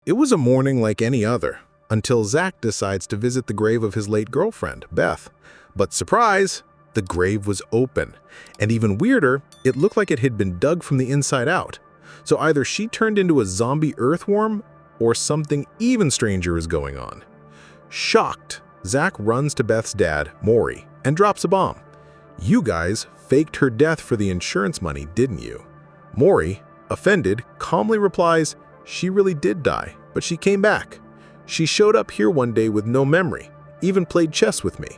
It was a morning like any other, until Zach decides to visit the grave of his late girlfriend, Beth. But surprise, the grave was open. And even weirder, it looked like it had been dug from the inside out. So either she turned into a zombie earthworm, or something even stranger is going on. Shocked, Zach runs to Beth's dad, Maury, and drops a bomb. "You guys faked her death for the insurance money, didn't you?" Maury, offended, calmly replies, "She really did die, but she came back. She showed up here one day with no memory, even played chess with me."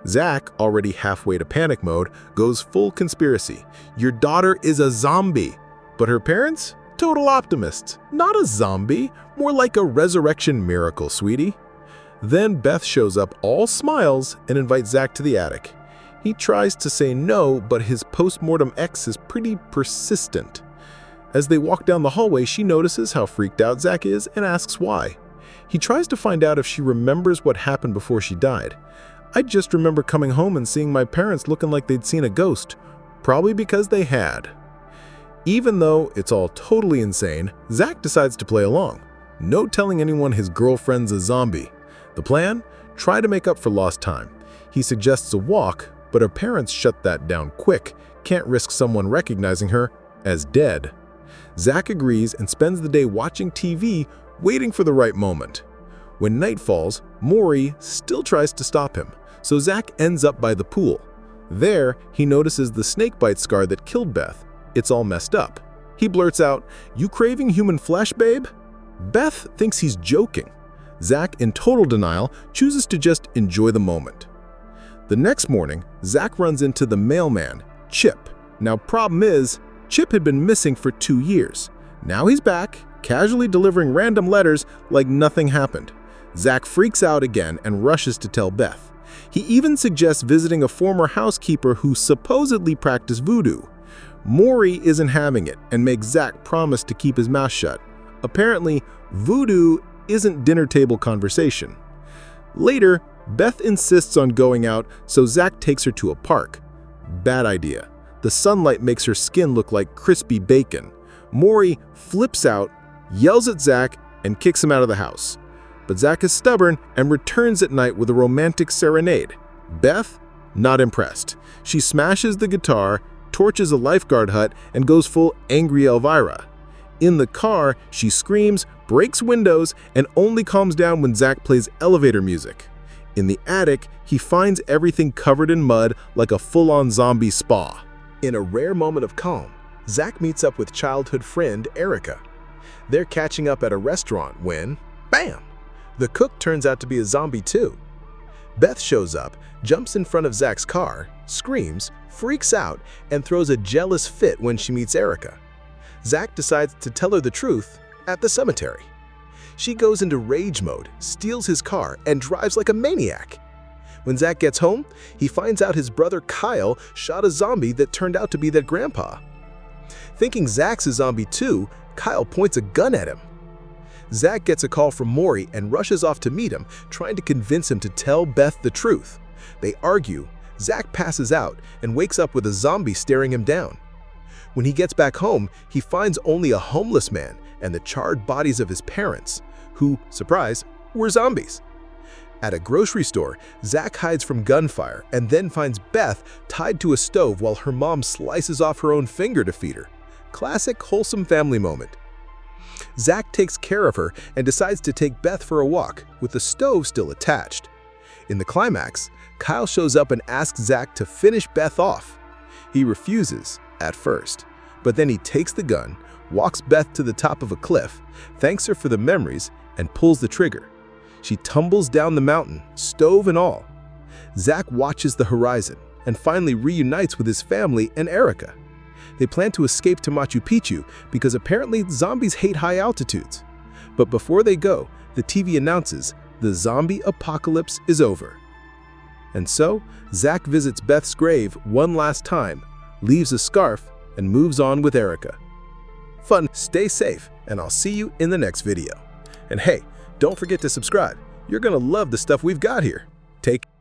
Zach, already halfway to panic mode, goes full conspiracy. "Your daughter is a zombie." But her parents? Total optimists. "Not a zombie, more like a resurrection miracle, sweetie." Then Beth shows up all smiles and invites Zach to the attic. He tries to say no, but his post-mortem ex is pretty persistent. As they walk down the hallway, she notices how freaked out Zach is and asks why. He tries to find out if she remembers what happened before she died. "I just remember coming home and seeing my parents looking like they'd seen a ghost." Probably because they had. Even though it's all totally insane, Zach decides to play along. No telling anyone his girlfriend's a zombie. The plan? Try to make up for lost time. He suggests a walk, but her parents shut that down quick. Can't risk someone recognizing her as dead. Zach agrees and spends the day watching TV, waiting for the right moment. When night falls, Maury still tries to stop him, so Zach ends up by the pool. There, he notices the snakebite scar that killed Beth. It's all messed up. He blurts out, "You craving human flesh, babe?" Beth thinks he's joking. Zach, in total denial, chooses to just enjoy the moment. The next morning, Zach runs into the mailman, Chip. Now, problem is, Chip had been missing for 2 years. Now he's back, casually delivering random letters like nothing happened. Zach freaks out again and rushes to tell Beth. He even suggests visiting a former housekeeper who supposedly practiced voodoo. Maury isn't having it and makes Zach promise to keep his mouth shut. Apparently, voodoo isn't dinner table conversation. Later, Beth insists on going out, so Zach takes her to a park. Bad idea. The sunlight makes her skin look like crispy bacon. Maury flips out, yells at Zach, and kicks him out of the house. But Zach is stubborn and returns at night with a romantic serenade. Beth? Not impressed. She smashes the guitar, torches a lifeguard hut, and goes full angry Elvira. In the car, she screams, breaks windows, and only calms down when Zach plays elevator music. In the attic, he finds everything covered in mud like a full-on zombie spa. In a rare moment of calm, Zach meets up with childhood friend Erica. They're catching up at a restaurant when, bam! The cook turns out to be a zombie too. Beth shows up, jumps in front of Zach's car, screams, freaks out, and throws a jealous fit when she meets Erica. Zach decides to tell her the truth at the cemetery. She goes into rage mode, steals his car, and drives like a maniac. When Zach gets home, he finds out his brother Kyle shot a zombie that turned out to be their grandpa. Thinking Zach's a zombie too, Kyle points a gun at him. Zach gets a call from Maury and rushes off to meet him, trying to convince him to tell Beth the truth. They argue, Zach passes out and wakes up with a zombie staring him down. When he gets back home, he finds only a homeless man and the charred bodies of his parents, who, surprise, were zombies. At a grocery store, Zach hides from gunfire and then finds Beth tied to a stove while her mom slices off her own finger to feed her. Classic wholesome family moment. Zach takes care of her and decides to take Beth for a walk, with the stove still attached. In the climax, Kyle shows up and asks Zach to finish Beth off. He refuses at first, but then he takes the gun, walks Beth to the top of a cliff, thanks her for the memories, and pulls the trigger. She tumbles down the mountain, stove and all. Zach watches the horizon and finally reunites with his family and Erica. They plan to escape to Machu Picchu because apparently zombies hate high altitudes. But before they go, the TV announces the zombie apocalypse is over. And so, Zach visits Beth's grave one last time, leaves a scarf, and moves on with Erica. Fun, stay safe, and I'll see you in the next video. And hey, don't forget to subscribe. You're gonna love the stuff we've got here. Take care.